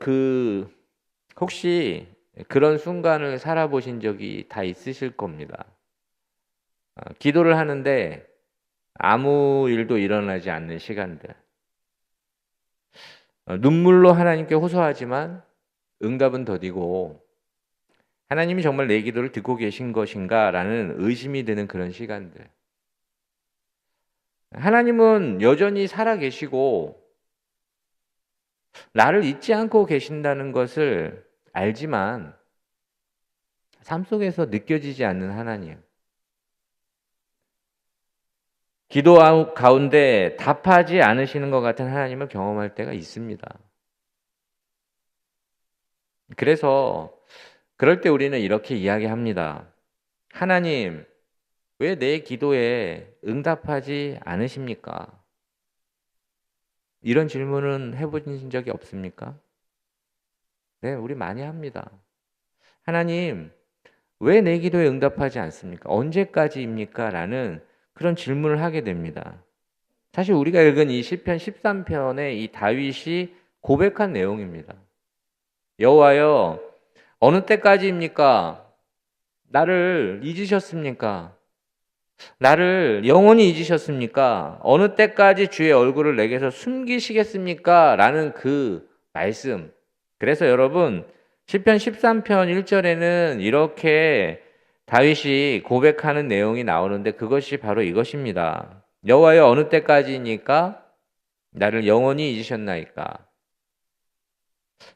여러분 혹시 그런 순간을 살아보신 적이 다 있으실 겁니다. 기도를 하는데 아무 일도 일어나지 않는 시간들. 눈물로 하나님께 호소하지만 응답은 더디고 하나님이 정말 내 기도를 듣고 계신 것인가라는 의심이 드는 그런 시간들. 하나님은 여전히 살아 계시고 나를 잊지 않고 계신다는 것을 알지만 삶 속에서 느껴지지 않는 하나님. 기도 가운데 답하지 않으시는 것 같은 하나님을 경험할 때가 있습니다. 그래서 그럴 때 우리는 이렇게 이야기합니다. 하나님, 왜 내 기도에 응답하지 않으십니까? 이런 질문은 해보신 적이 없습니까? 네, 우리 많이 합니다. 하나님, 왜 내 기도에 응답하지 않습니까? 언제까지입니까? 라는 그런 질문을 하게 됩니다. 사실 우리가 읽은 이 시편 13편의 이 다윗이 고백한 내용입니다. 여호와여, 어느 때까지입니까? 나를 잊으셨습니까? 나를 영원히 잊으셨습니까? 어느 때까지 주의 얼굴을 내게서 숨기시겠습니까? 라는 그 말씀. 그래서 여러분, 시편 13편 1절에는 이렇게 다윗이 고백하는 내용이 나오는데 그것이 바로 이것입니다. 여호와여 어느 때까지니까 나를 영원히 잊으셨나이까?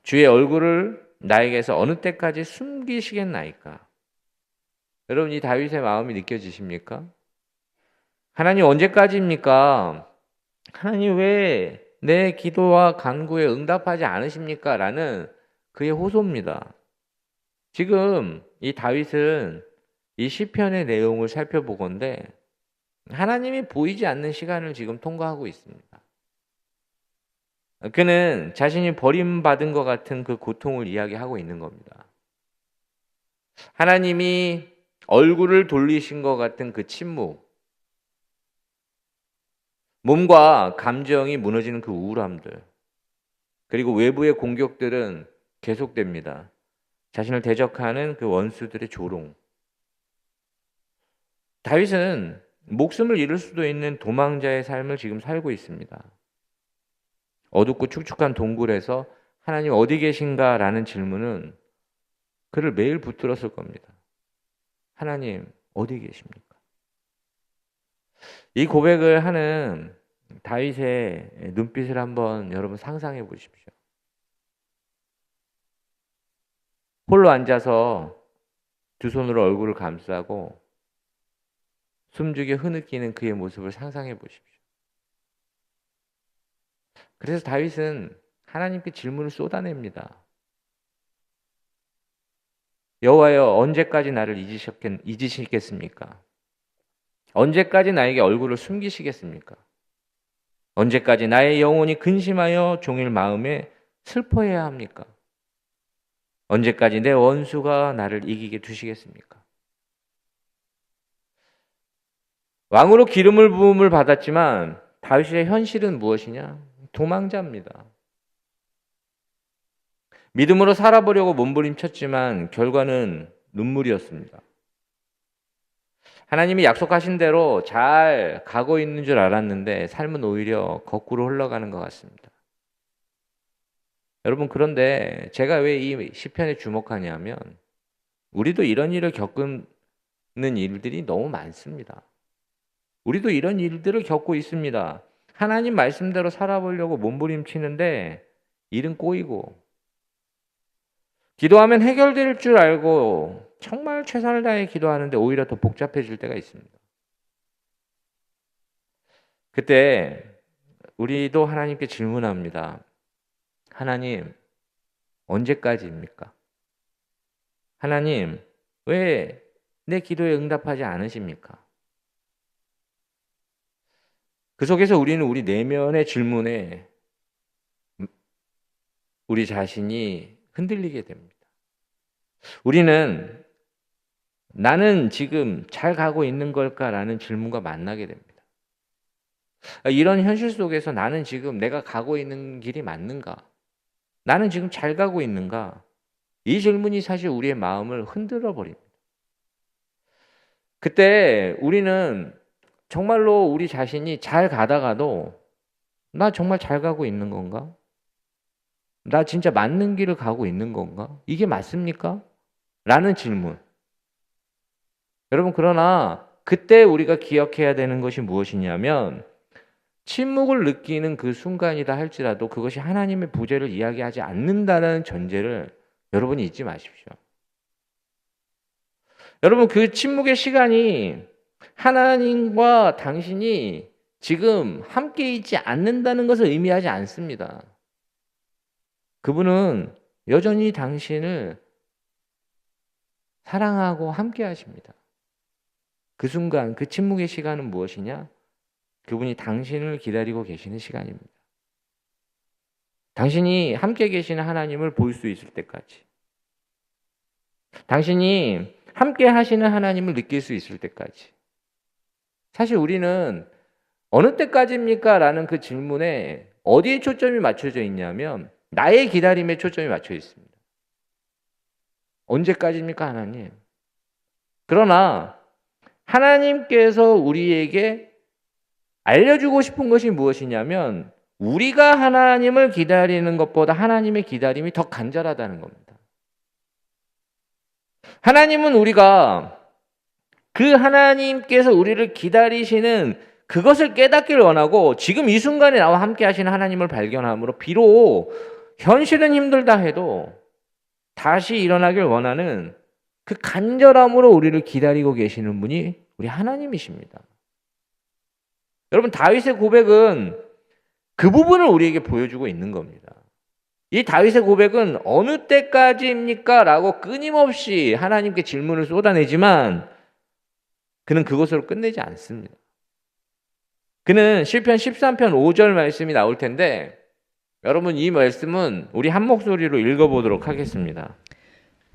주의 얼굴을 나에게서 어느 때까지 숨기시겠나이까? 여러분 이 다윗의 마음이 느껴지십니까? 하나님 언제까지입니까? 하나님 왜 내 기도와 간구에 응답하지 않으십니까? 라는 그의 호소입니다. 지금 이 다윗은 이 시편의 내용을 살펴보건대 하나님이 보이지 않는 시간을 지금 통과하고 있습니다. 그는 자신이 버림받은 것 같은 그 고통을 이야기하고 있는 겁니다. 하나님이 얼굴을 돌리신 것 같은 그 침묵, 몸과 감정이 무너지는 그 우울함들, 그리고 외부의 공격들은 계속됩니다. 자신을 대적하는 그 원수들의 조롱. 다윗은 목숨을 잃을 수도 있는 도망자의 삶을 지금 살고 있습니다. 어둡고 축축한 동굴에서 하나님 어디 계신가라는 질문은 그를 매일 붙들었을 겁니다. 하나님 어디 계십니까? 이 고백을 하는 다윗의 눈빛을 한번 여러분 상상해 보십시오. 홀로 앉아서 두 손으로 얼굴을 감싸고 숨죽여 흐느끼는 그의 모습을 상상해 보십시오. 그래서 다윗은 하나님께 질문을 쏟아냅니다. 여호와여 언제까지 나를 잊으시겠습니까? 언제까지 나에게 얼굴을 숨기시겠습니까? 언제까지 나의 영혼이 근심하여 종일 마음에 슬퍼해야 합니까? 언제까지 내 원수가 나를 이기게 두시겠습니까? 왕으로 기름을 부음을 받았지만 다윗의 현실은 무엇이냐? 도망자입니다. 믿음으로 살아보려고 몸부림쳤지만 결과는 눈물이었습니다. 하나님이 약속하신 대로 잘 가고 있는 줄 알았는데 삶은 오히려 거꾸로 흘러가는 것 같습니다. 여러분 그런데 제가 왜 이 시편에 주목하냐면 우리도 이런 일을 겪는 일들이 너무 많습니다. 우리도 이런 일들을 겪고 있습니다. 하나님 말씀대로 살아보려고 몸부림치는데 일은 꼬이고 기도하면 해결될 줄 알고 정말 최선을 다해 기도하는데 오히려 더 복잡해질 때가 있습니다. 그때 우리도 하나님께 질문합니다. 하나님, 언제까지입니까? 하나님, 왜 내 기도에 응답하지 않으십니까? 그 속에서 우리는 우리 내면의 질문에 우리 자신이 흔들리게 됩니다. 우리는 나는 지금 잘 가고 있는 걸까라는 질문과 만나게 됩니다. 이런 현실 속에서 나는 지금 내가 가고 있는 길이 맞는가? 나는 지금 잘 가고 있는가? 이 질문이 사실 우리의 마음을 흔들어 버립니다. 그때 우리는 정말로 우리 자신이 잘 가다가도 나 정말 잘 가고 있는 건가? 나 진짜 맞는 길을 가고 있는 건가? 이게 맞습니까? 라는 질문. 여러분, 그러나 그때 우리가 기억해야 되는 것이 무엇이냐면 침묵을 느끼는 그 순간이다 할지라도 그것이 하나님의 부재를 이야기하지 않는다는 전제를 여러분이 잊지 마십시오. 여러분, 그 침묵의 시간이 하나님과 당신이 지금 함께 있지 않는다는 것을 의미하지 않습니다. 그분은 여전히 당신을 사랑하고 함께 하십니다. 그 순간, 그 침묵의 시간은 무엇이냐? 그분이 당신을 기다리고 계시는 시간입니다. 당신이 함께 계시는 하나님을 볼 수 있을 때까지. 당신이 함께 하시는 하나님을 느낄 수 있을 때까지. 사실 우리는 어느 때까지입니까? 라는 그 질문에 어디에 초점이 맞춰져 있냐면 나의 기다림에 초점이 맞춰 있습니다. 언제까지입니까, 하나님? 그러나 하나님께서 우리에게 알려주고 싶은 것이 무엇이냐면 우리가 하나님을 기다리는 것보다 하나님의 기다림이 더 간절하다는 겁니다. 하나님은 우리가 그 하나님께서 우리를 기다리시는 그것을 깨닫기를 원하고 지금 이 순간에 나와 함께 하시는 하나님을 발견함으로 비록 현실은 힘들다 해도 다시 일어나길 원하는 그 간절함으로 우리를 기다리고 계시는 분이 우리 하나님이십니다. 여러분, 다윗의 고백은 그 부분을 우리에게 보여주고 있는 겁니다. 이 다윗의 고백은 어느 때까지입니까? 라고 끊임없이 하나님께 질문을 쏟아내지만 그는 그것으로 끝내지 않습니다. 그는 시편 13편 5절 말씀이 나올 텐데 여러분, 이 말씀은 우리 한 목소리로 읽어보도록 하겠습니다.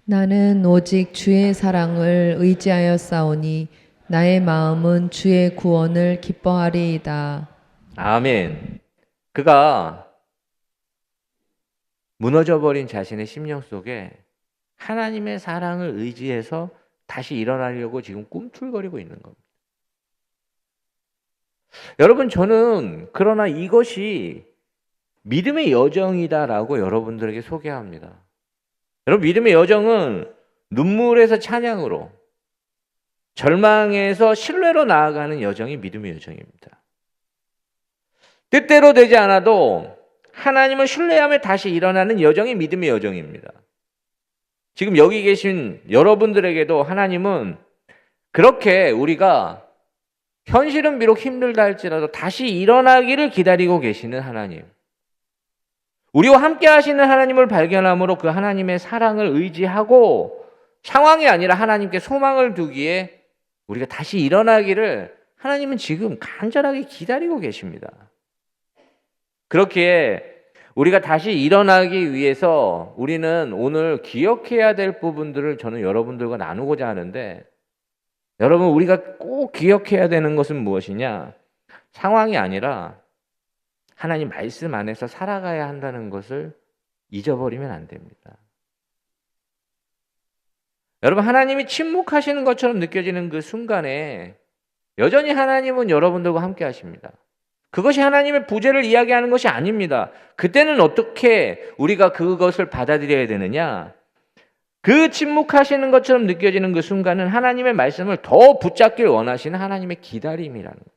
나는 오직 주의 사랑을 의지하여 싸우니 나의 마음은 주의 구원을 기뻐하리이다. 아멘. 그가 무너져버린 자신의 심령 속에 하나님의 사랑을 의지해서 다시 일어나려고 지금 꿈틀거리고 있는 겁니다. 여러분, 저는 그러나 이것이 믿음의 여정이다라고 여러분들에게 소개합니다. 여러분, 믿음의 여정은 눈물에서 찬양으로, 절망에서 신뢰로 나아가는 여정이 믿음의 여정입니다. 뜻대로 되지 않아도 하나님을 신뢰하며 다시 일어나는 여정이 믿음의 여정입니다. 지금 여기 계신 여러분들에게도 하나님은 그렇게 우리가 현실은 비록 힘들다 할지라도 다시 일어나기를 기다리고 계시는 하나님, 우리와 함께 하시는 하나님을 발견함으로 그 하나님의 사랑을 의지하고 상황이 아니라 하나님께 소망을 두기에 우리가 다시 일어나기를 하나님은 지금 간절하게 기다리고 계십니다. 그렇기에 우리가 다시 일어나기 위해서 우리는 오늘 기억해야 될 부분들을 저는 여러분들과 나누고자 하는데, 여러분, 우리가 꼭 기억해야 되는 것은 무엇이냐? 상황이 아니라 하나님 말씀 안에서 살아가야 한다는 것을 잊어버리면 안 됩니다. 여러분, 하나님이 침묵하시는 것처럼 느껴지는 그 순간에 여전히 하나님은 여러분들과 함께 하십니다. 그것이 하나님의 부재를 이야기하는 것이 아닙니다. 그때는 어떻게 우리가 그것을 받아들여야 되느냐? 그 침묵하시는 것처럼 느껴지는 그 순간은 하나님의 말씀을 더 붙잡길 원하시는 하나님의 기다림이라는 겁니다.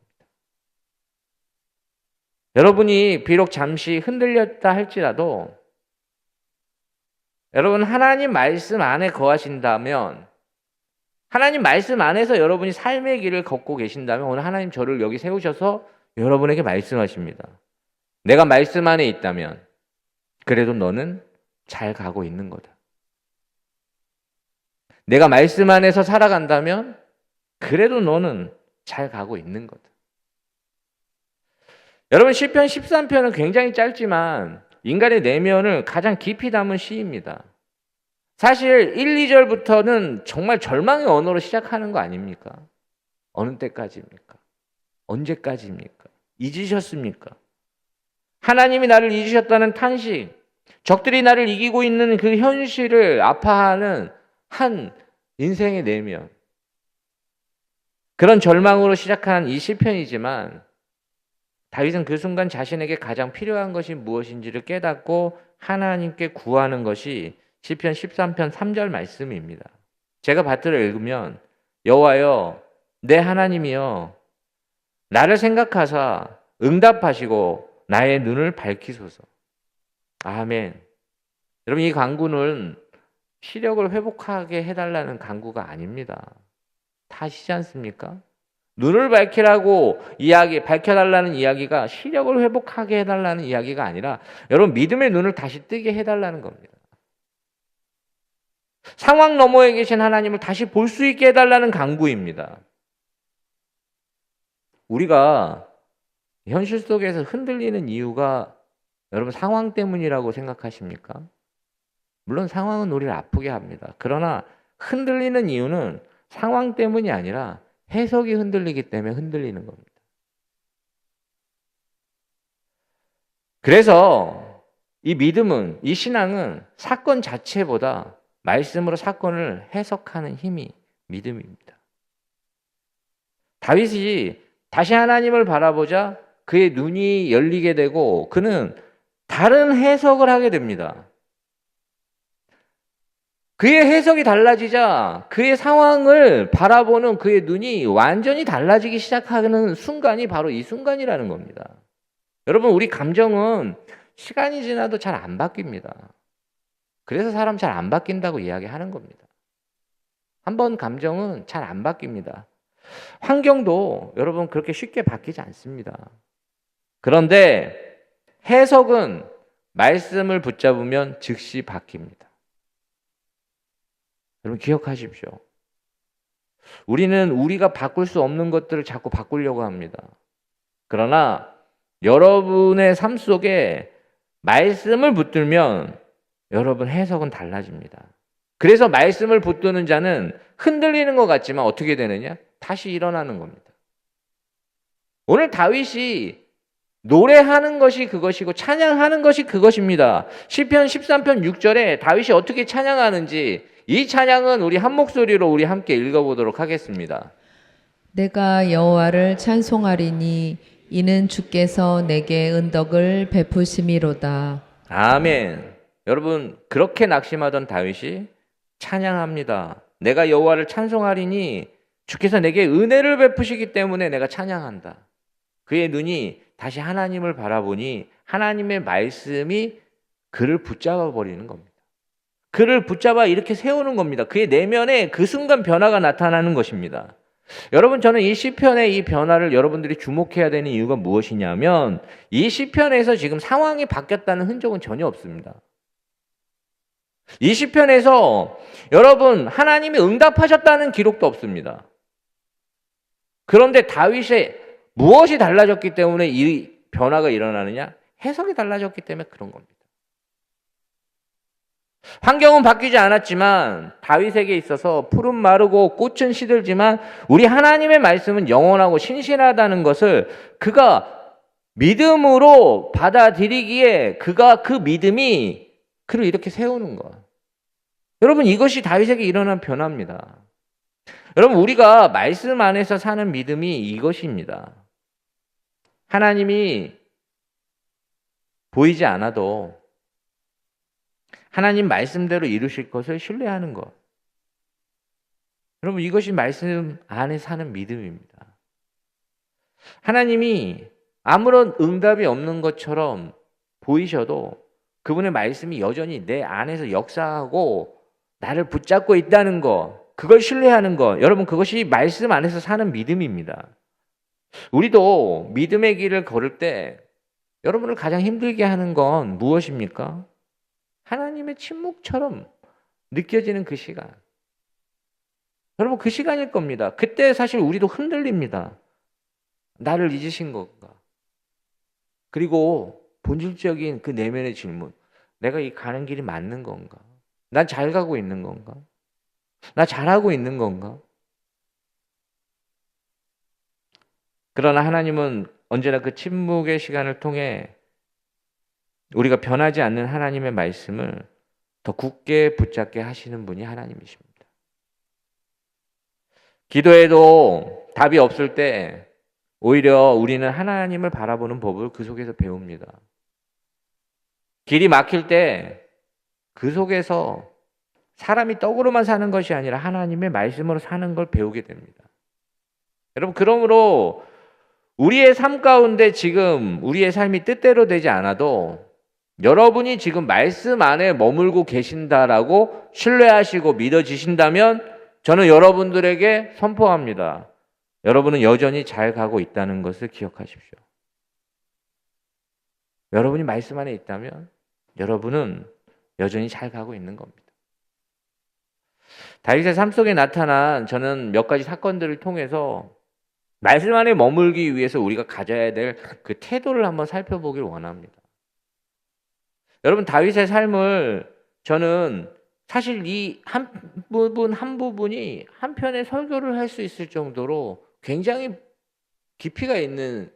여러분이 비록 잠시 흔들렸다 할지라도 여러분, 하나님 말씀 안에 거하신다면, 하나님 말씀 안에서 여러분이 삶의 길을 걷고 계신다면 오늘 하나님 저를 여기 세우셔서 여러분에게 말씀하십니다. 내가 말씀 안에 있다면 그래도 너는 잘 가고 있는 거다. 내가 말씀 안에서 살아간다면 그래도 너는 잘 가고 있는 거다. 여러분, 시편 13편은 굉장히 짧지만 인간의 내면을 가장 깊이 담은 시입니다. 사실 1, 2절부터는 정말 절망의 언어로 시작하는 거 아닙니까? 어느 때까지입니까? 언제까지입니까? 잊으셨습니까? 하나님이 나를 잊으셨다는 탄식, 적들이 나를 이기고 있는 그 현실을 아파하는 한 인생의 내면. 그런 절망으로 시작한 이 시편이지만 다윗은 그 순간 자신에게 가장 필요한 것이 무엇인지를 깨닫고 하나님께 구하는 것이 시편 13편 3절 말씀입니다. 제가 받들어 읽으면 여호와여 내 하나님이여 나를 생각하사 응답하시고 나의 눈을 밝히소서. 아멘. 여러분 이 간구는 시력을 회복하게 해달라는 간구가 아닙니다. 다 아시지 않습니까? 눈을 밝혀달라는 이야기가 시력을 회복하게 해달라는 이야기가 아니라 여러분 믿음의 눈을 다시 뜨게 해달라는 겁니다. 상황 너머에 계신 하나님을 다시 볼 수 있게 해달라는 간구입니다. 우리가 현실 속에서 흔들리는 이유가 여러분 상황 때문이라고 생각하십니까? 물론 상황은 우리를 아프게 합니다. 그러나 흔들리는 이유는 상황 때문이 아니라 해석이 흔들리기 때문에 흔들리는 겁니다. 그래서 이 믿음은, 이 신앙은 사건 자체보다 말씀으로 사건을 해석하는 힘이 믿음입니다. 다윗이 다시 하나님을 바라보자 그의 눈이 열리게 되고 그는 다른 해석을 하게 됩니다. 그의 해석이 달라지자 그의 상황을 바라보는 그의 눈이 완전히 달라지기 시작하는 순간이 바로 이 순간이라는 겁니다. 여러분 우리 감정은 시간이 지나도 잘 안 바뀝니다. 그래서 사람 잘 안 바뀐다고 이야기하는 겁니다. 한번 감정은 잘 안 바뀝니다. 환경도 여러분 그렇게 쉽게 바뀌지 않습니다. 그런데 해석은 말씀을 붙잡으면 즉시 바뀝니다. 여러분 기억하십시오. 우리는 우리가 바꿀 수 없는 것들을 자꾸 바꾸려고 합니다. 그러나 여러분의 삶 속에 말씀을 붙들면 여러분 해석은 달라집니다. 그래서 말씀을 붙드는 자는 흔들리는 것 같지만 어떻게 되느냐? 다시 일어나는 겁니다. 오늘 다윗이 노래하는 것이 그것이고 찬양하는 것이 그것입니다. 시편 13편 6절에 다윗이 어떻게 찬양하는지 이 찬양은 우리 한 목소리로 우리 함께 읽어보도록 하겠습니다. 내가 여호와를 찬송하리니 이는 주께서 내게 은덕을 베푸심이로다. 아멘. 여러분 그렇게 낙심하던 다윗이 찬양합니다. 내가 여호와를 찬송하리니 주께서 내게 은혜를 베푸시기 때문에 내가 찬양한다. 그의 눈이 다시 하나님을 바라보니 하나님의 말씀이 그를 붙잡아 버리는 겁니다. 그를 붙잡아 이렇게 세우는 겁니다. 그의 내면에 그 순간 변화가 나타나는 것입니다. 여러분 저는 이 시편의 이 변화를 여러분들이 주목해야 되는 이유가 무엇이냐면 이 시편에서 지금 상황이 바뀌었다는 흔적은 전혀 없습니다. 이 시편에서 여러분 하나님이 응답하셨다는 기록도 없습니다. 그런데 다윗의 무엇이 달라졌기 때문에 이 변화가 일어나느냐? 해석이 달라졌기 때문에 그런 겁니다. 환경은 바뀌지 않았지만 다윗에게 있어서 풀은 마르고 꽃은 시들지만 우리 하나님의 말씀은 영원하고 신실하다는 것을 그가 믿음으로 받아들이기에 그가 그 믿음이 그를 이렇게 세우는 것. 여러분 이것이 다윗에게 일어난 변화입니다. 여러분 우리가 말씀 안에서 사는 믿음이 이것입니다. 하나님이 보이지 않아도 하나님 말씀대로 이루실 것을 신뢰하는 것. 여러분 이것이 말씀 안에 사는 믿음입니다. 하나님이 아무런 응답이 없는 것처럼 보이셔도 그분의 말씀이 여전히 내 안에서 역사하고 나를 붙잡고 있다는 것, 그걸 신뢰하는 것. 여러분 그것이 말씀 안에서 사는 믿음입니다. 우리도 믿음의 길을 걸을 때 여러분을 가장 힘들게 하는 건 무엇입니까? 하나님의 침묵처럼 느껴지는 그 시간. 여러분 그 시간일 겁니다. 그때 사실 우리도 흔들립니다. 나를 잊으신 건가? 그리고 본질적인 그 내면의 질문. 내가 이 가는 길이 맞는 건가? 난 잘 가고 있는 건가? 나 잘하고 있는 건가? 그러나 하나님은 언제나 그 침묵의 시간을 통해 우리가 변하지 않는 하나님의 말씀을 더 굳게 붙잡게 하시는 분이 하나님이십니다. 기도해도 답이 없을 때 오히려 우리는 하나님을 바라보는 법을 그 속에서 배웁니다. 길이 막힐 때 그 속에서 사람이 떡으로만 사는 것이 아니라 하나님의 말씀으로 사는 걸 배우게 됩니다. 여러분, 그러므로 우리의 삶 가운데 지금 우리의 삶이 뜻대로 되지 않아도 여러분이 지금 말씀 안에 머물고 계신다라고 신뢰하시고 믿어지신다면 저는 여러분들에게 선포합니다. 여러분은 여전히 잘 가고 있다는 것을 기억하십시오. 여러분이 말씀 안에 있다면 여러분은 여전히 잘 가고 있는 겁니다. 다윗의 삶 속에 나타난 저는 몇 가지 사건들을 통해서 말씀 안에 머물기 위해서 우리가 가져야 될 그 태도를 한번 살펴보길 원합니다. 여러분, 다윗의 삶을 저는 사실 이 한 부분이 한 편의 설교를 할 수 있을 정도로 굉장히 깊이가 있는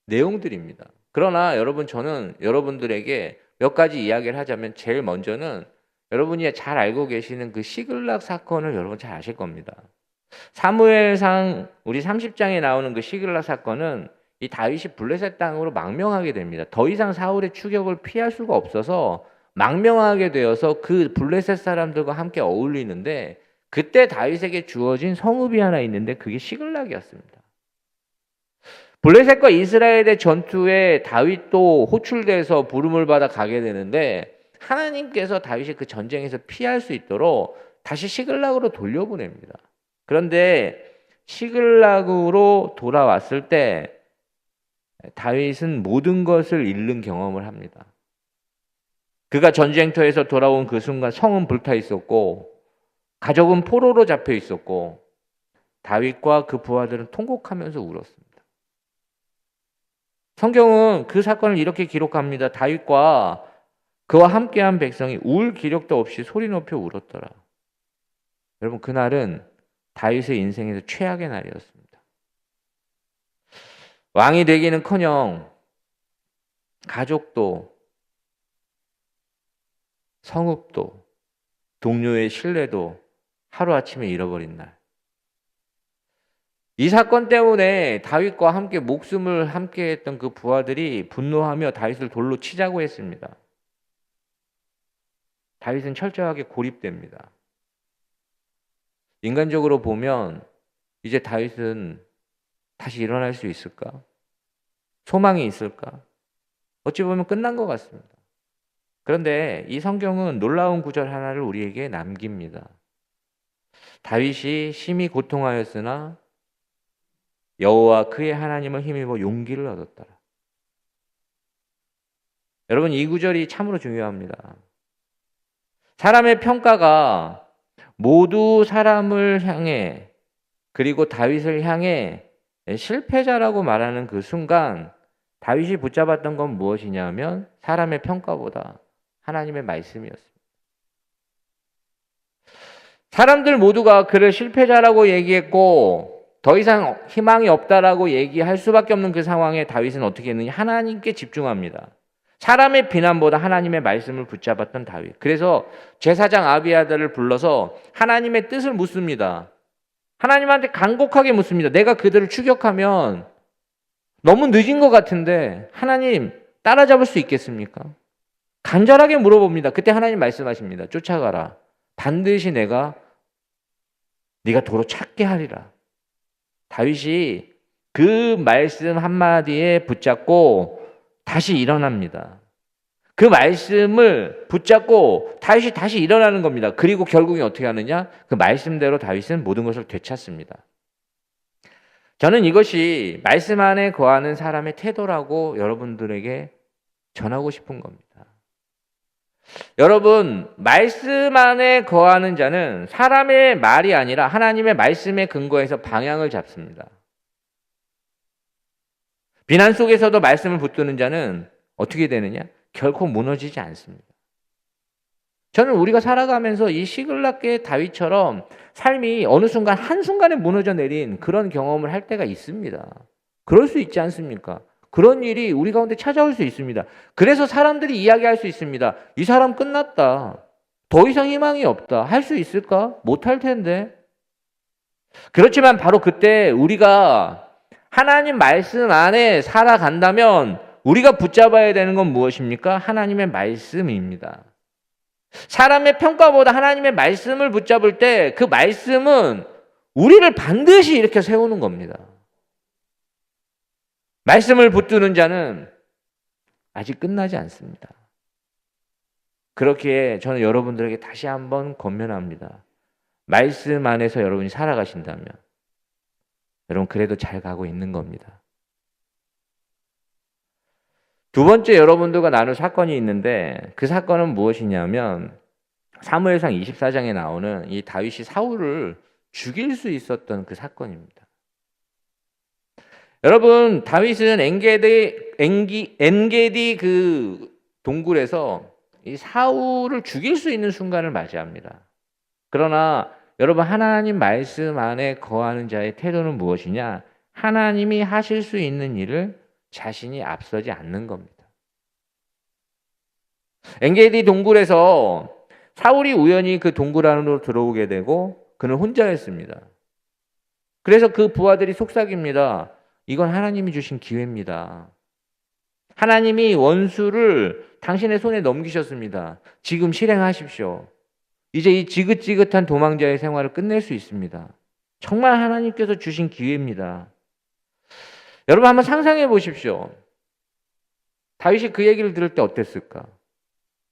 내용들입니다. 그러나 여러분, 저는 여러분들에게 몇 가지 이야기를 하자면 제일 먼저는 여러분이 잘 알고 계시는 그 시글락 사건을 여러분 잘 아실 겁니다. 사무엘상 우리 30장에 나오는 그 시글락 사건은 이 다윗이 블레셋 땅으로 망명하게 됩니다. 더 이상 사울의 추격을 피할 수가 없어서 망명하게 되어서 그 블레셋 사람들과 함께 어울리는데 그때 다윗에게 주어진 성읍이 하나 있는데 그게 시글락이었습니다. 블레셋과 이스라엘의 전투에 다윗도 호출돼서 부름을 받아 가게 되는데 하나님께서 다윗이 그 전쟁에서 피할 수 있도록 다시 시글락으로 돌려보냅니다. 그런데 시글락으로 돌아왔을 때 다윗은 모든 것을 잃는 경험을 합니다. 그가 전쟁터에서 돌아온 그 순간 성은 불타 있었고 가족은 포로로 잡혀 있었고 다윗과 그 부하들은 통곡하면서 울었습니다. 성경은 그 사건을 이렇게 기록합니다. 다윗과 그와 함께한 백성이 울 기력도 없이 소리 높여 울었더라. 여러분, 그날은 다윗의 인생에서 최악의 날이었습니다. 왕이 되기는커녕 가족도 성읍도 동료의 신뢰도 하루아침에 잃어버린 날. 이 사건 때문에 다윗과 함께 목숨을 함께 했던 그 부하들이 분노하며 다윗을 돌로 치자고 했습니다. 다윗은 철저하게 고립됩니다. 인간적으로 보면 이제 다윗은 다시 일어날 수 있을까? 소망이 있을까? 어찌 보면 끝난 것 같습니다. 그런데 이 성경은 놀라운 구절 하나를 우리에게 남깁니다. 다윗이 심히 고통하였으나 여호와 그의 하나님을 힘입어 용기를 얻었더라. 여러분, 이 구절이 참으로 중요합니다. 사람의 평가가 모두 사람을 향해 그리고 다윗을 향해 실패자라고 말하는 그 순간 다윗이 붙잡았던 건 무엇이냐면 사람의 평가보다 하나님의 말씀이었습니다. 사람들 모두가 그를 실패자라고 얘기했고 더 이상 희망이 없다라고 얘기할 수밖에 없는 그 상황에 다윗은 어떻게 했느냐? 하나님께 집중합니다. 사람의 비난보다 하나님의 말씀을 붙잡았던 다윗. 그래서 제사장 아비아달을 불러서 하나님의 뜻을 묻습니다. 하나님한테 간곡하게 묻습니다. 내가 그들을 추격하면 너무 늦은 것 같은데 하나님 따라잡을 수 있겠습니까? 간절하게 물어봅니다. 그때 하나님 말씀하십니다. 쫓아가라. 반드시 네가 도로 찾게 하리라. 다윗이 그 말씀 한마디에 붙잡고 다시 일어납니다. 그 말씀을 붙잡고 다윗이 다시 일어나는 겁니다. 그리고 결국에 어떻게 하느냐? 그 말씀대로 다윗은 모든 것을 되찾습니다. 저는 이것이 말씀 안에 거하는 사람의 태도라고 여러분들에게 전하고 싶은 겁니다. 여러분, 말씀 안에 거하는 자는 사람의 말이 아니라 하나님의 말씀에 근거해서 방향을 잡습니다. 비난 속에서도 말씀을 붙드는 자는 어떻게 되느냐? 결코 무너지지 않습니다. 저는 우리가 살아가면서 이 시글락의 다윗처럼 삶이 어느 순간 한순간에 무너져 내린 그런 경험을 할 때가 있습니다. 그럴 수 있지 않습니까? 그런 일이 우리 가운데 찾아올 수 있습니다. 그래서 사람들이 이야기할 수 있습니다. 이 사람 끝났다. 더 이상 희망이 없다. 할 수 있을까? 못할 텐데. 그렇지만 바로 그때 우리가 하나님 말씀 안에 살아간다면 우리가 붙잡아야 되는 건 무엇입니까? 하나님의 말씀입니다. 사람의 평가보다 하나님의 말씀을 붙잡을 때 그 말씀은 우리를 반드시 이렇게 세우는 겁니다. 말씀을 붙드는 자는 아직 끝나지 않습니다. 그렇기에 저는 여러분들에게 다시 한번 권면합니다. 말씀 안에서 여러분이 살아가신다면 여러분 그래도 잘 가고 있는 겁니다. 두 번째 여러분들과 나눌 사건이 있는데 그 사건은 무엇이냐면 사무엘상 24장에 나오는 이 다윗이 사울을 죽일 수 있었던 그 사건입니다. 여러분 다윗은 엔게디 그 동굴에서 이 사울을 죽일 수 있는 순간을 맞이합니다. 그러나 여러분 하나님 말씀 안에 거하는 자의 태도는 무엇이냐? 하나님이 하실 수 있는 일을 자신이 앞서지 않는 겁니다. 엔게디 동굴에서 사울이 우연히 그 동굴 안으로 들어오게 되고 그는 혼자였습니다. 그래서 그 부하들이 속삭입니다. 이건 하나님이 주신 기회입니다. 하나님이 원수를 당신의 손에 넘기셨습니다. 지금 실행하십시오. 이제 이 지긋지긋한 도망자의 생활을 끝낼 수 있습니다. 정말 하나님께서 주신 기회입니다. 여러분 한번 상상해 보십시오. 다윗이 그 얘기를 들을 때 어땠을까?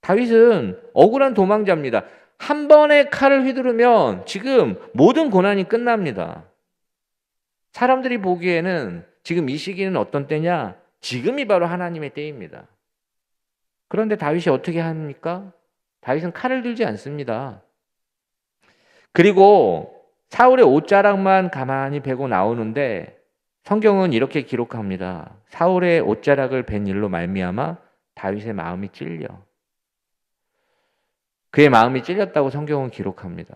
다윗은 억울한 도망자입니다. 한 번의 칼을 휘두르면 지금 모든 고난이 끝납니다. 사람들이 보기에는 지금 이 시기는 어떤 때냐? 지금이 바로 하나님의 때입니다. 그런데 다윗이 어떻게 합니까? 다윗은 칼을 들지 않습니다. 그리고 사울의 옷자락만 가만히 베고 나오는데 성경은 이렇게 기록합니다. 사울의 옷자락을 벤 일로 말미암아 다윗의 마음이 찔려. 그의 마음이 찔렸다고 성경은 기록합니다.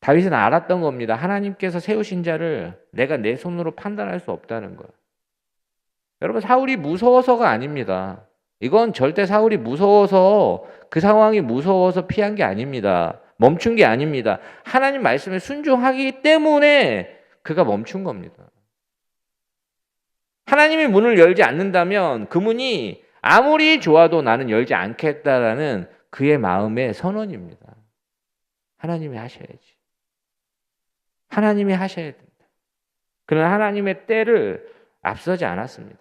다윗은 알았던 겁니다. 하나님께서 세우신 자를 내가 내 손으로 판단할 수 없다는 것. 여러분 사울이 무서워서가 아닙니다. 이건 절대 사울이 무서워서 그 상황이 무서워서 피한 게 아닙니다. 멈춘 게 아닙니다. 하나님 말씀에 순종하기 때문에 그가 멈춘 겁니다. 하나님이 문을 열지 않는다면 그 문이 아무리 좋아도 나는 열지 않겠다라는 그의 마음의 선언입니다. 하나님이 하셔야지. 하나님이 하셔야 된다. 그러나 하나님의 때를 앞서지 않았습니다.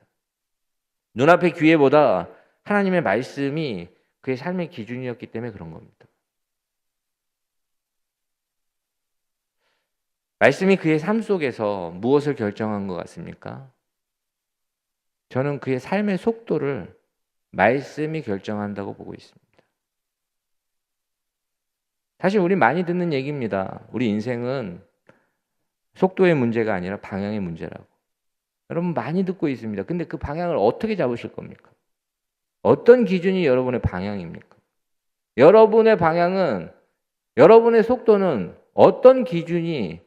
눈앞의 기회보다 하나님의 말씀이 그의 삶의 기준이었기 때문에 그런 겁니다. 말씀이 그의 삶 속에서 무엇을 결정한 것 같습니까? 저는 그의 삶의 속도를 말씀이 결정한다고 보고 있습니다. 사실 우리 많이 듣는 얘기입니다. 우리 인생은 속도의 문제가 아니라 방향의 문제라고. 여러분 많이 듣고 있습니다. 근데 그 방향을 어떻게 잡으실 겁니까? 어떤 기준이 여러분의 방향입니까? 여러분의 방향은, 여러분의 속도는 어떤 기준이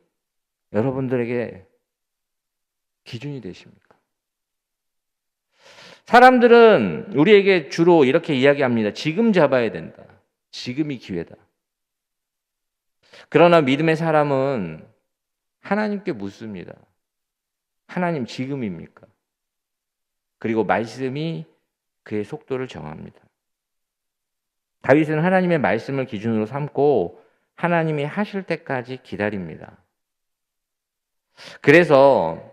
여러분들에게 기준이 되십니까? 사람들은 우리에게 주로 이렇게 이야기합니다. 지금 잡아야 된다. 지금이 기회다. 그러나 믿음의 사람은 하나님께 묻습니다. 하나님 지금입니까? 그리고 말씀이 그의 속도를 정합니다. 다윗은 하나님의 말씀을 기준으로 삼고 하나님이 하실 때까지 기다립니다. 그래서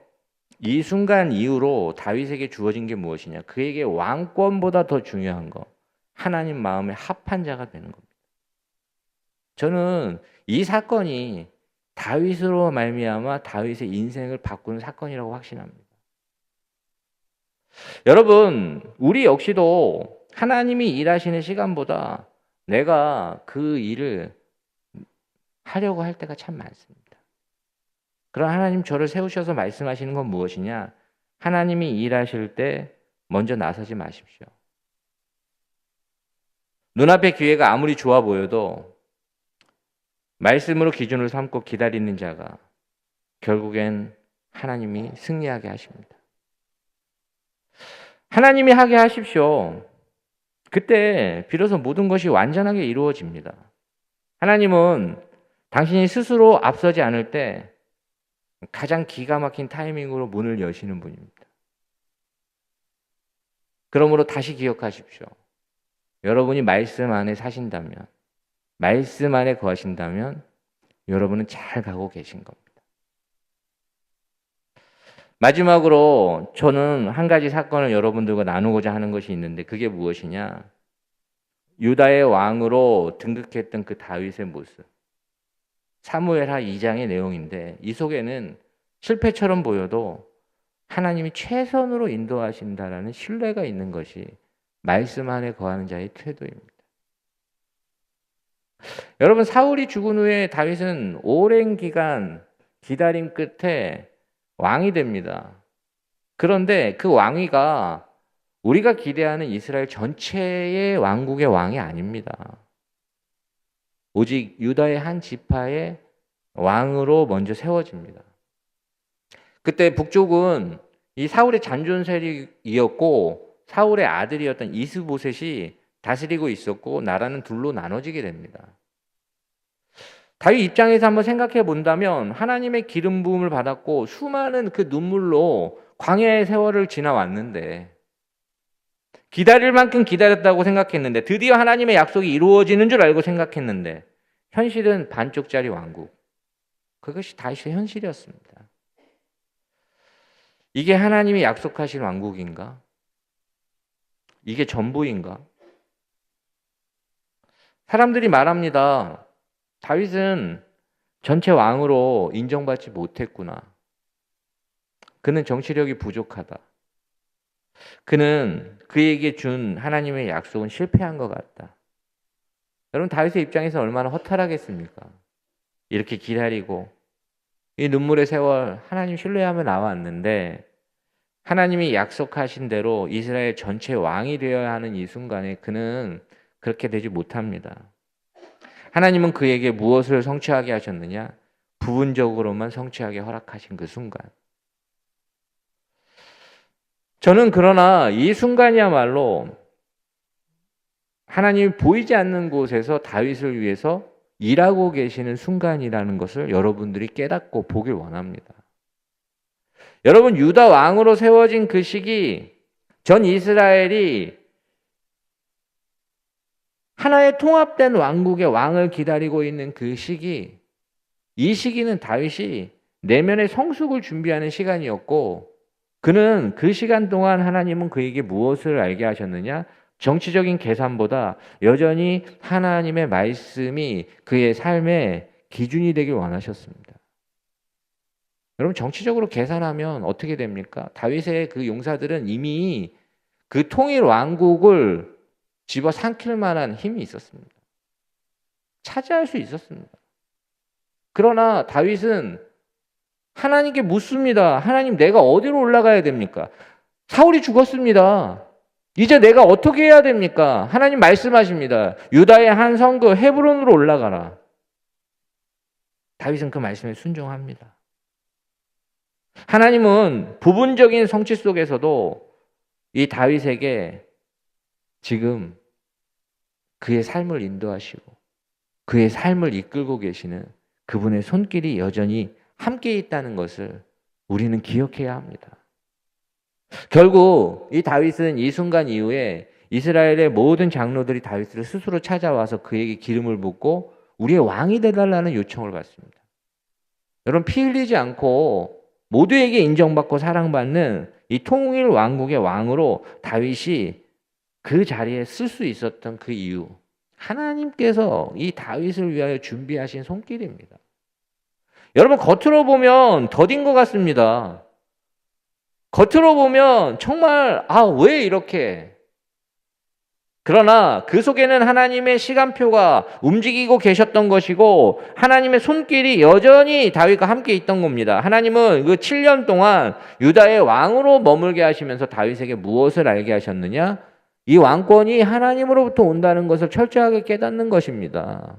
이 순간 이후로 다윗에게 주어진 게 무엇이냐? 그에게 왕권보다 더 중요한 거, 하나님 마음에 합한 자가 되는 겁니다. 저는 이 사건이 다윗으로 말미암아 다윗의 인생을 바꾸는 사건이라고 확신합니다. 여러분, 우리 역시도 하나님이 일하시는 시간보다 내가 그 일을 하려고 할 때가 참 많습니다. 그러나 하나님 저를 세우셔서 말씀하시는 건 무엇이냐? 하나님이 일하실 때 먼저 나서지 마십시오. 눈앞의 기회가 아무리 좋아 보여도 말씀으로 기준을 삼고 기다리는 자가 결국엔 하나님이 승리하게 하십니다. 하나님이 하게 하십시오. 그때 비로소 모든 것이 완전하게 이루어집니다. 하나님은 당신이 스스로 앞서지 않을 때 가장 기가 막힌 타이밍으로 문을 여시는 분입니다. 그러므로 다시 기억하십시오. 여러분이 말씀 안에 사신다면, 말씀 안에 거하신다면 여러분은 잘 가고 계신 겁니다. 마지막으로 저는 한 가지 사건을 여러분들과 나누고자 하는 것이 있는데 그게 무엇이냐? 유다의 왕으로 등극했던 그 다윗의 모습. 사무엘하 2장의 내용인데 이 속에는 실패처럼 보여도 하나님이 최선으로 인도하신다라는 신뢰가 있는 것이 말씀 안에 거하는 자의 태도입니다. 여러분, 사울이 죽은 후에 다윗은 오랜 기간 기다림 끝에 왕이 됩니다. 그런데 그 왕위가 우리가 기대하는 이스라엘 전체의 왕국의 왕이 아닙니다. 오직 유다의 한 지파의 왕으로 먼저 세워집니다. 그때 북쪽은 이 사울의 잔존 세력이었고 사울의 아들이었던 이스보셋이 다스리고 있었고 나라는 둘로 나눠지게 됩니다. 다윗 입장에서 한번 생각해 본다면 하나님의 기름 부음을 받았고 수많은 그 눈물로 광야의 세월을 지나왔는데 기다릴 만큼 기다렸다고 생각했는데 드디어 하나님의 약속이 이루어지는 줄 알고 생각했는데 현실은 반쪽짜리 왕국. 그것이 다윗의 현실이었습니다. 이게 하나님이 약속하신 왕국인가? 이게 전부인가? 사람들이 말합니다. 다윗은 전체 왕으로 인정받지 못했구나. 그는 정치력이 부족하다. 그는 그에게 준 하나님의 약속은 실패한 것 같다. 여러분, 다윗의 입장에서 얼마나 허탈하겠습니까? 이렇게 기다리고 이 눈물의 세월 하나님 신뢰하며 나왔는데 하나님이 약속하신 대로 이스라엘 전체 왕이 되어야 하는 이 순간에 그는 그렇게 되지 못합니다. 하나님은 그에게 무엇을 성취하게 하셨느냐? 부분적으로만 성취하게 허락하신 그 순간. 저는 그러나 이 순간이야말로 하나님이 보이지 않는 곳에서 다윗을 위해서 일하고 계시는 순간이라는 것을 여러분들이 깨닫고 보길 원합니다. 여러분, 유다 왕으로 세워진 그 시기, 전 이스라엘이 하나의 통합된 왕국의 왕을 기다리고 있는 그 시기, 이 시기는 다윗이 내면의 성숙을 준비하는 시간이었고 그는 그 시간 동안 하나님은 그에게 무엇을 알게 하셨느냐? 정치적인 계산보다 여전히 하나님의 말씀이 그의 삶의 기준이 되길 원하셨습니다. 여러분, 정치적으로 계산하면 어떻게 됩니까? 다윗의 그 용사들은 이미 그 통일 왕국을 집어삼킬 만한 힘이 있었습니다. 차지할 수 있었습니다. 그러나 다윗은 하나님께 묻습니다. 하나님, 내가 어디로 올라가야 됩니까? 사울이 죽었습니다. 이제 내가 어떻게 해야 됩니까? 하나님 말씀하십니다. 유다의 한 성읍 헤브론으로 올라가라. 다윗은 그 말씀에 순종합니다. 하나님은 부분적인 성취 속에서도 이 다윗에게 지금 그의 삶을 인도하시고 그의 삶을 이끌고 계시는 그분의 손길이 여전히 함께 있다는 것을 우리는 기억해야 합니다. 결국 이 다윗은 이 순간 이후에 이스라엘의 모든 장로들이 다윗을 스스로 찾아와서 그에게 기름을 붓고 우리의 왕이 되달라는 요청을 받습니다. 여러분, 피 흘리지 않고 모두에게 인정받고 사랑받는 이 통일 왕국의 왕으로 다윗이 그 자리에 쓸 수 있었던 그 이유, 하나님께서 이 다윗을 위하여 준비하신 손길입니다. 여러분, 겉으로 보면 더딘 것 같습니다. 겉으로 보면 정말 왜 이렇게? 그러나 그 속에는 하나님의 시간표가 움직이고 계셨던 것이고 하나님의 손길이 여전히 다윗과 함께 있던 겁니다. 하나님은 그 7년 동안 유다의 왕으로 머물게 하시면서 다윗에게 무엇을 알게 하셨느냐? 이 왕권이 하나님으로부터 온다는 것을 철저하게 깨닫는 것입니다.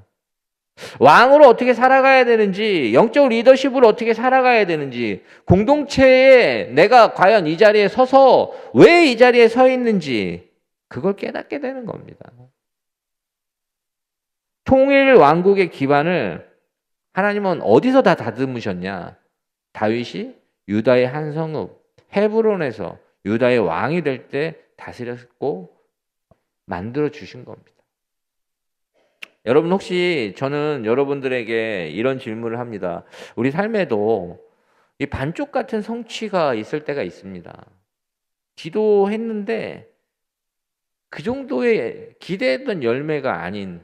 왕으로 어떻게 살아가야 되는지, 영적 리더십으로 어떻게 살아가야 되는지, 공동체에 내가 과연 이 자리에 서서 왜 이 자리에 서 있는지 그걸 깨닫게 되는 겁니다. 통일 왕국의 기반을 하나님은 어디서 다 다듬으셨냐? 다윗이 유다의 한 성읍 헤브론에서 유다의 왕이 될 때 다스렸고 만들어 주신 겁니다. 여러분, 혹시 저는 여러분들에게 이런 질문을 합니다. 우리 삶에도 이 반쪽 같은 성취가 있을 때가 있습니다. 기도했는데 그 정도의 기대했던 열매가 아닌,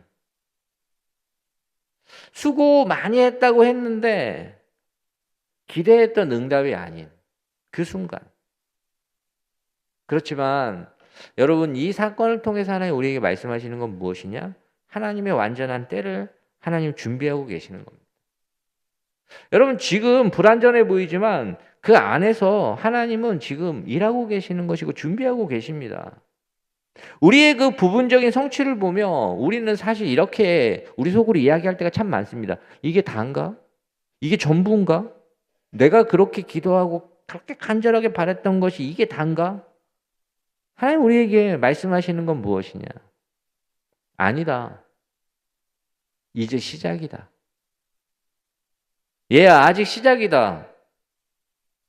수고 많이 했다고 했는데 기대했던 응답이 아닌 그 순간. 그렇지만 여러분, 이 사건을 통해서 하나님 우리에게 말씀하시는 건 무엇이냐? 하나님의 완전한 때를 하나님 준비하고 계시는 겁니다. 여러분, 지금 불완전해 보이지만 그 안에서 하나님은 지금 일하고 계시는 것이고 준비하고 계십니다. 우리의 그 부분적인 성취를 보며 우리는 사실 이렇게 우리 속으로 이야기할 때가 참 많습니다. 이게 다인가? 이게 전부인가? 내가 그렇게 기도하고 그렇게 간절하게 바랬던 것이 이게 다인가? 하나님 우리에게 말씀하시는 건 무엇이냐? 아니다. 이제 시작이다. 얘야, 아직 시작이다.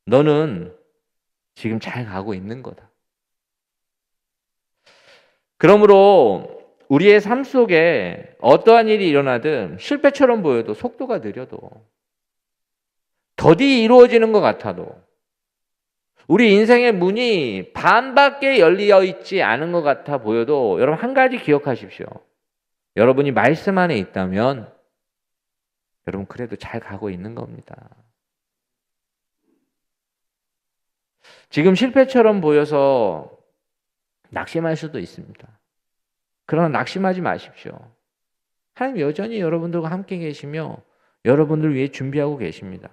너는 지금 잘 가고 있는 거다. 그러므로 우리의 삶 속에 어떠한 일이 일어나든 실패처럼 보여도, 속도가 느려도, 더디 이루어지는 것 같아도, 우리 인생의 문이 반밖에 열려 있지 않은 것 같아 보여도 여러분, 한 가지 기억하십시오. 여러분이 말씀 안에 있다면 여러분 그래도 잘 가고 있는 겁니다. 지금 실패처럼 보여서 낙심할 수도 있습니다. 그러나 낙심하지 마십시오. 하나님 여전히 여러분들과 함께 계시며 여러분들 위해 준비하고 계십니다.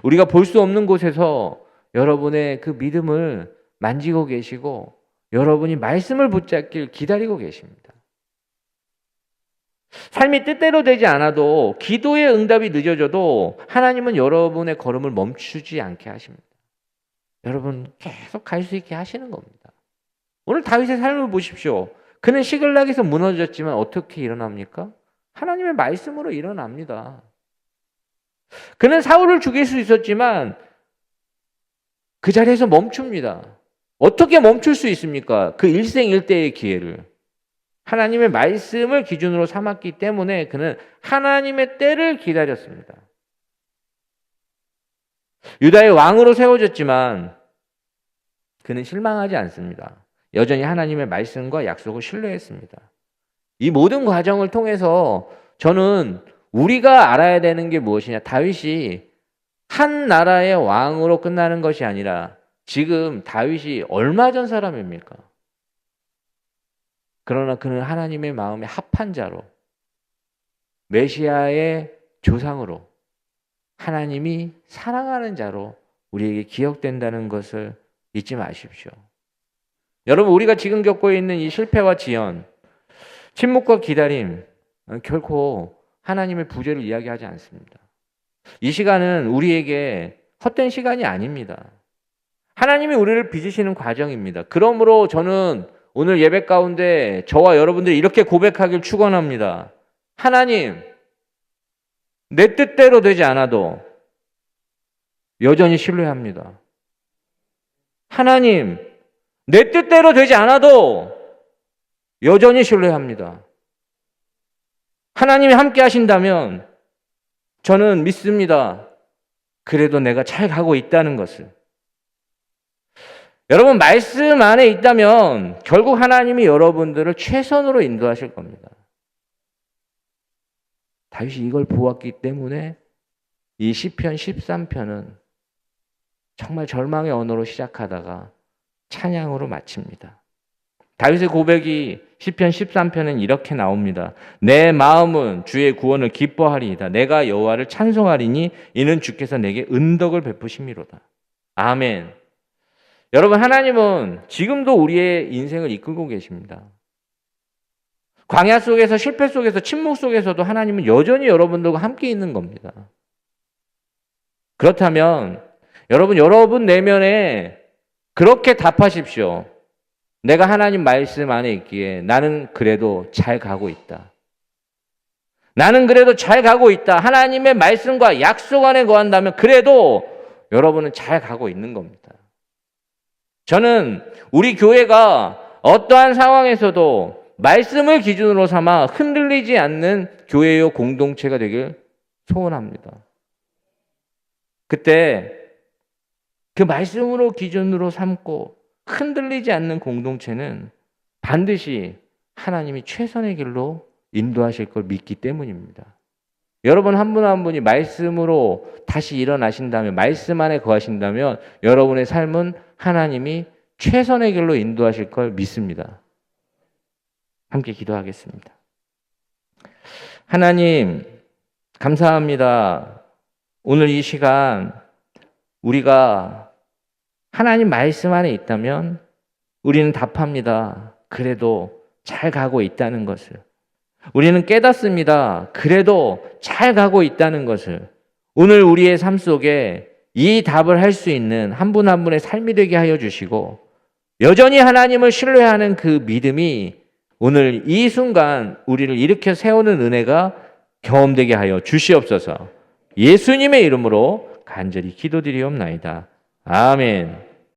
우리가 볼 수 없는 곳에서 여러분의 그 믿음을 만지고 계시고 여러분이 말씀을 붙잡길 기다리고 계십니다. 삶이 뜻대로 되지 않아도, 기도의 응답이 늦어져도 하나님은 여러분의 걸음을 멈추지 않게 하십니다. 여러분 계속 갈 수 있게 하시는 겁니다. 오늘 다윗의 삶을 보십시오. 그는 시글락에서 무너졌지만 어떻게 일어납니까? 하나님의 말씀으로 일어납니다. 그는 사울을 죽일 수 있었지만 그 자리에서 멈춥니다. 어떻게 멈출 수 있습니까? 그 일생일대의 기회를. 하나님의 말씀을 기준으로 삼았기 때문에 그는 하나님의 때를 기다렸습니다. 유다의 왕으로 세워졌지만 그는 실망하지 않습니다. 여전히 하나님의 말씀과 약속을 신뢰했습니다. 이 모든 과정을 통해서 저는 우리가 알아야 되는 게 무엇이냐? 다윗이 한 나라의 왕으로 끝나는 것이 아니라 지금 다윗이 얼마 전 사람입니까? 그러나 그는 하나님의 마음에 합한 자로, 메시아의 조상으로, 하나님이 사랑하는 자로 우리에게 기억된다는 것을 잊지 마십시오. 여러분, 우리가 지금 겪고 있는 이 실패와 지연, 침묵과 기다림, 결코 하나님의 부재를 이야기하지 않습니다. 이 시간은 우리에게 헛된 시간이 아닙니다. 하나님이 우리를 빚으시는 과정입니다. 그러므로 저는 오늘 예배 가운데 저와 여러분들이 이렇게 고백하길 축원합니다. 하나님, 내 뜻대로 되지 않아도 여전히 신뢰합니다. 하나님, 내 뜻대로 되지 않아도 여전히 신뢰합니다. 하나님이 함께 하신다면 저는 믿습니다. 그래도 내가 잘 가고 있다는 것을. 여러분, 말씀 안에 있다면 결국 하나님이 여러분들을 최선으로 인도하실 겁니다. 다윗이 이걸 보았기 때문에 이 시편 13편은 정말 절망의 언어로 시작하다가 찬양으로 마칩니다. 다윗의 고백이 시편 13편은 이렇게 나옵니다. 내 마음은 주의 구원을 기뻐하리이다. 내가 여호와를 찬송하리니 이는 주께서 내게 은덕을 베푸심이로다. 아멘. 여러분, 하나님은 지금도 우리의 인생을 이끌고 계십니다. 광야 속에서, 실패 속에서, 침묵 속에서도 하나님은 여전히 여러분들과 함께 있는 겁니다. 그렇다면 여러분 내면에 그렇게 답하십시오. 내가 하나님 말씀 안에 있기에 나는 그래도 잘 가고 있다. 나는 그래도 잘 가고 있다. 하나님의 말씀과 약속 안에 거한다면 그래도 여러분은 잘 가고 있는 겁니다. 저는 우리 교회가 어떠한 상황에서도 말씀을 기준으로 삼아 흔들리지 않는 교회요 공동체가 되길 소원합니다. 그때 그 말씀으로 기준으로 삼고 흔들리지 않는 공동체는 반드시 하나님이 최선의 길로 인도하실 걸 믿기 때문입니다. 여러분 한 분 한 분이 말씀으로 다시 일어나신다면, 말씀 안에 거하신다면 여러분의 삶은 하나님이 최선의 길로 인도하실 걸 믿습니다. 함께 기도하겠습니다. 하나님, 감사합니다. 오늘 이 시간 우리가 하나님 말씀 안에 있다면 우리는 답합니다. 그래도 잘 가고 있다는 것을. 우리는 깨닫습니다. 그래도 잘 가고 있다는 것을. 오늘 우리의 삶 속에 이 답을 할 수 있는 한 분 한 분의 삶이 되게 하여 주시고, 여전히 하나님을 신뢰하는 그 믿음이 오늘 이 순간 우리를 일으켜 세우는 은혜가 경험되게 하여 주시옵소서. 예수님의 이름으로 간절히 기도드리옵나이다. 아멘.